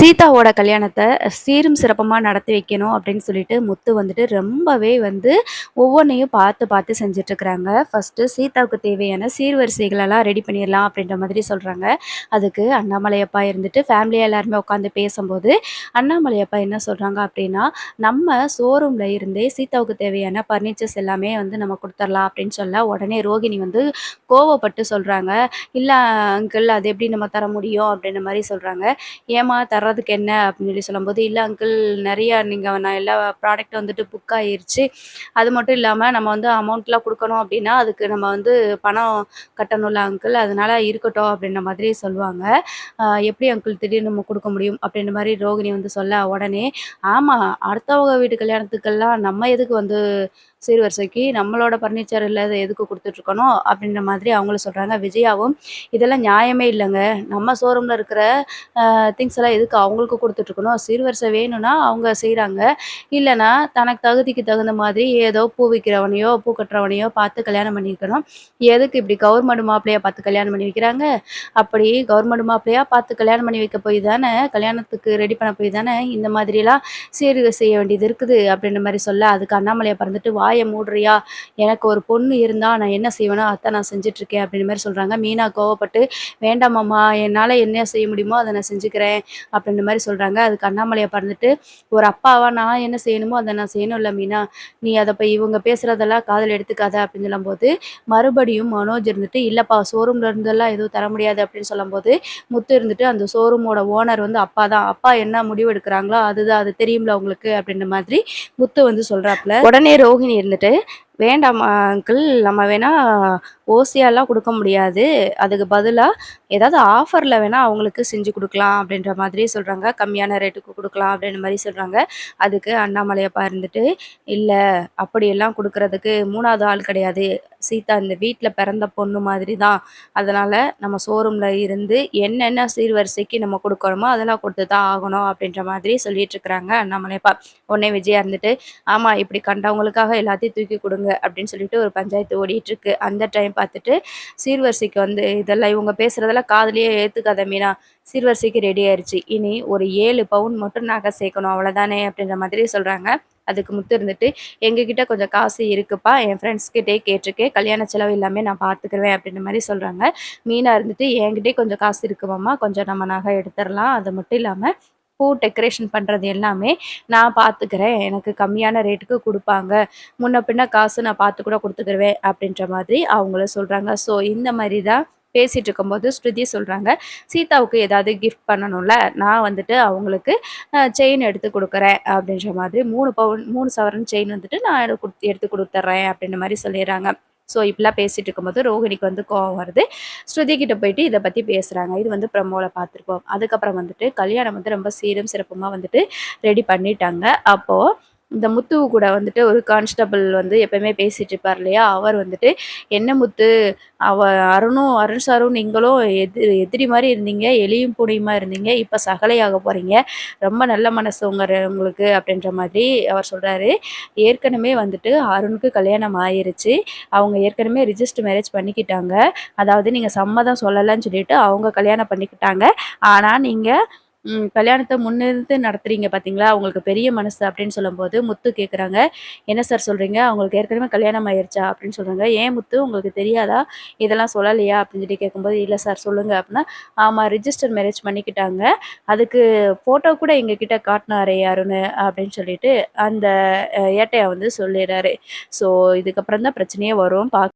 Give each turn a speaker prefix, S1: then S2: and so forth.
S1: சீதாவோட கல்யாணத்த சீரும் சிறப்புமா நடத்தி வைக்கணும் அப்படின்னு சொல்லிட்டு முத்து வந்துட்டு ரொம்பவே வந்து ஒவ்வொன்னையும் பார்த்து பார்த்து செஞ்சுட்ருக்குறாங்க. ஃபர்ஸ்ட்டு சீதாவுக்கு தேவையான சீர்வரிசைகளெல்லாம் ரெடி பண்ணிடலாம் அப்படின்ற மாதிரி சொல்றாங்க. அதுக்கு அண்ணாமலை அப்பா இருந்துட்டு ஃபேமிலியா எல்லாருமே உட்காந்து பேசும்போது, அண்ணாமலை அப்பா என்ன சொல்றாங்க அப்படின்னா, "நம்ம ஷோரூம்ல இருந்தே சீதாவுக்கு தேவையான ஃபர்னிச்சர்ஸ் எல்லாமே வந்து நம்ம குடுத்துரலாம்" அப்படின்னு சொல்ல, உடனே ரோகிணி வந்து கோவப்பட்டு சொல்றாங்க, "இல்ல அங்கிள் அது எப்படி நம்ம தர முடியும்?" அப்படின்ற மாரி சொல்றாங்க. "ஏம்மா தர்றதுக்கு என்ன?" அப்படின்னு சொல்லி சொல்லும்போது, "இல்ல அங்கிள் நெறையா நான் எல்லா ப்ராடக்ட் வந்துட்டு புக் ஆயிருச்சு. அது மட்டும் இல்லாம நம்ம வந்து அமௌண்ட்லாம் குடுக்கணும் அப்படின்னா, அதுக்கு நம்ம வந்து பணம் கட்டணும்ல அங்கிள். அதனால இருக்கட்டும்." அப்படின்ற மாதிரி சொல்லுவாங்க. "எப்படி அங்கிள் திடீர்னு நம்ம குடுக்க முடியும்?" அப்படின்ற மாரி ரோகிணி வந்து சொல்ல, உடனே, "ஆமா, அடுத்தவங்க வீட்டு கல்யாணத்துக்கெல்லாம் நம்ம எதுக்கு வந்து சீர்வரிசைக்கு நம்மளோட ஃபர்னிச்சர் இல்லாத எதுக்கு குடுத்துட்ருக்கணும்?" அப்படின்ற மாதிரி அவங்களும் சொல்றாங்க. விஜயாவும், "இதெல்லாம் நியாயமே இல்லங்க. நம்ம ஷோரூம்ல இருக்கிற திங்ஸ் எல்லாம் எதுக்கு அவங்களுக்கு குடுத்துட்ருக்கணும்? சீர்வரிசை வேணும்னா அவங்க செய்றாங்க. இல்லன்னா தனக்கு தகுதிக்கு தகுந்த மாதிரி ஏதோ பூ விக்கிறவனையோ, பூ கட்டுறவனையோ பார்த்து கல்யாணம் பண்ணியிருக்கணும். எதுக்கு இப்படி கவர்மெண்ட் மாப்பிள்ளையா பார்த்து கல்யாணம் பண்ணி வைக்கிறாங்க? அப்படி கவர்மெண்ட் மாப்பிள்ளையா பார்த்து கல்யாணம் பண்ணி வைக்க போய் தானே, கல்யாணத்துக்கு ரெடி பண்ண போய் தானே இந்த மாதிரிலாம் சீர்க செய்ய வேண்டியது இருக்குது." அப்படின்ற மாரி சொல்ல, அதுக்கு அண்ணாமலையார் இருந்துட்டு, "வாய மூடுறியா? எனக்கு ஒரு பொண்ணு இருந்தா நான் என்ன செய்வேனோ அதான் நான் செஞ்சுட்ருக்கேன்." அப்படின்ற மாரி சொல்றாங்க. மீனா கோவப்பட்டு, "வேண்டாம் மாமா, என்னால என்ன செய்ய முடியுமோ அத நான் செஞ்சுக்கிறேன்." அப்படின்ற மாரி சொல்றாங்க. அதுக்கு அண்ணாமலை அப்பா இருந்துட்டு, "ஒரு அப்பாவா நான் என்ன செய்யணுமோ அத நான் செய்யணும்ல மீனா. நீ அத போய் இவங்க பேசுறதெல்லாம் காதுல எடுத்துக்காத." அப்படின்னு சொல்லும்போது, மறுபடியும் மனோஜ் இருந்துட்டு, "இல்லப்பா ஷோரூம்ல இருந்தெல்லாம் எதுவும் தர முடியாது." அப்படின்னு சொல்லும்போது, முத்து இருந்துட்டு, "அந்த ஷோரூமோட ஓனர் வந்து அப்பா தான். அப்பா என்ன முடிவு எடுக்குறாங்களோ அதுதான். அது தெரியும்ல உங்களுக்கு." அப்படின்ற மாதிரி முத்து வந்து சொல்றாப்புல. உடனே ரோஹிணி இருந்துட்டு, "வேண்டாம் அங்கிள், நம்ம வேணா ஓசியாலாம் குடுக்க முடியாது. அதுக்கு பதிலா ஏதாவது ஆஃபர்ல வேணா அவங்களுக்கு செஞ்சு குடுக்கலாம்." அப்படின்ற மாதிரி சொல்றாங்க. "கம்மியான ரேட்டுக்கு குடுக்கலாம்." அப்படின்ற மாரி சொல்றாங்க. அதுக்கு அண்ணாமலை அப்பா இருந்துட்டு, "இல்ல, அப்படியெல்லாம் குடுக்குறதுக்கு 3வது ஆள் கிடையாது. சீதா இந்த வீட்ல பிறந்த பொண்ணு மாதிரி தான். அதனால நம்ம ஷோரூம்ல இருந்து என்னென்ன சீர்வரிசைக்கு நம்ம குடுக்குறோமோ அதெல்லாம் குடுத்து தான் ஆகணும்." அப்படின்ற மாதிரி சொல்லிட்டுருக்காங்க அண்ணாமலை அப்பா. உடனே விஜயா இருந்துட்டு, "ஆமா, இப்படி கண்டவங்களுக்காக எல்லாத்தையும் தூக்கி குடுங்க." அப்படின்னு சொல்லிட்டு ஒரு பஞ்சாயத்து ஓடிட்டுருக்கு. அந்த டைம் பார்த்துட்டு, சீர்வரிசைக்கு வந்து இதெல்லாம் இவங்க பேசுறதெல்லாம் காதுலயே ஏத்துக்காத மீனா. சீர்வரிசைக்கு ரெடி ஆயிருச்சு. இனி ஒரு 7 பவுன் மட்டும் நகை சேர்க்கணும் அவ்வளோதானே அப்படின்ற மாதிரி சொல்றாங்க. அதுக்கு முத்து இருந்துட்டு, "எங்ககிட்ட கொஞ்சம் காசு இருக்குப்பா. என் ஃப்ரெண்ட்ஸ் கிட்டயே கேட்டுருக்கேன். கல்யாண செலவு எல்லாமே நான் பார்த்துக்குருவேன்." அப்படின்ற மாரி சொல்றாங்க. மீனா இருந்துட்டு, "என்கிட்டயும் கொஞ்சம் காசு இருக்கு மாமா. கொஞ்சம் நம்ம நகை எடுத்துறலாம். அது மட்டும் இல்லாம பூ டெக்கரேஷன் பண்றது எல்லாமே நான் பார்த்துக்கிறேன். எனக்கு கம்மியான ரேட்டுக்கு குடுப்பாங்க. முன்ன பின்ன காசு நான் பார்த்து கூட குடுத்துக்கிருவேன்." அப்படின்ற மாதிரி அவங்களும் சொல்றாங்க. ஸோ இந்த மாரி தான் பேசிட்டு இருக்கும்போது ஸ்ருதி சொல்றாங்க, "சீதாவுக்கு ஏதாவது கிஃப்ட் பண்ணணும்ல. நான் வந்துட்டு அவங்களுக்கு செயின் எடுத்து குடுக்குறேன்." அப்படின்ற மாதிரி 3 பவுன் 3 சவரன் செயின் வந்துட்டு நான் எடுத்து குடுத்துர்றேன் அப்படின்ற மாரி சொல்லிர்றாங்க. ஸோ இப்படிலாம் பேசிட்டு இருக்கும்போது ரோஹிணிக்கு வந்து கோவம் வருது. ஸ்ருதி கிட்ட போயிட்டு இத பத்தி பேசுறாங்க. இது வந்து ப்ரமோல பார்த்துருப்போம். அதுக்கப்புறம் வந்துட்டு கல்யாணம் வந்து ரொம்ப சீரும் சிறப்புமா வந்துட்டு ரெடி பண்ணிட்டாங்க. அப்போ இந்த முத்து கூட வந்துட்டு ஒரு கான்ஸ்டபிள் வந்து எப்பவுமே பேசிட்டு இருப்பார் இல்லையா? அவர் வந்துட்டு, "என்ன முத்து, அவ அருண் சாரும் நீங்களும் எதிரி மாரி இருந்தீங்க. எலியும் பூனையுமா இருந்தீங்க. இப்ப சகலையாக போறீங்க. ரொம்ப நல்ல மனசு உங்களுக்கு." அப்படின்ற மாதிரி அவர் சொல்றாரு. ஏற்கனவே வந்துட்டு அருணுக்கு கல்யாணம் ஆயிருச்சு. அவங்க ஏற்கனவே ரிஜிஸ்டர் மேரேஜ் பண்ணிக்கிட்டாங்க. அதாவது நீங்க சம்மதம் சொல்லலன்னு சொல்லிட்டு அவங்க கல்யாணம் பண்ணிக்கிட்டாங்க. ஆனா நீங்க கல்யாணத்த முன்னிறுத்தி நடத்துறீங்க பார்த்தீங்களா, உங்களுக்கு பெரிய மனசு அப்படின்னு சொல்லும்போது, முத்து கேட்குறாங்க, "என்ன சார் சொல்றீங்க? அவங்களுக்கு ஏற்கனவே கல்யாணம் ஆயிருச்சா?" அப்படின்னு சொல்றாங்க. "ஏன் முத்து, உங்களுக்கு தெரியாதா? இதெல்லாம் சொல்லலையா?" அப்படின்னு சொல்லி கேட்கும்போது, "இல்ல சார், சொல்லுங்க." அப்படின்னா, "ஆமா, ரிஜிஸ்டர் மேரேஜ் பண்ணிக்கிட்டாங்க. அதுக்கு ஃபோட்டோ கூட எங்ககிட்ட காட்டுனாரே அருணு." அப்படின்னு சொல்லிட்டு அந்த ஏட்டையா வந்து சொல்லிறாரு. ஸோ இதுக்கப்புறம் தான் பிரச்சனையே வரும்.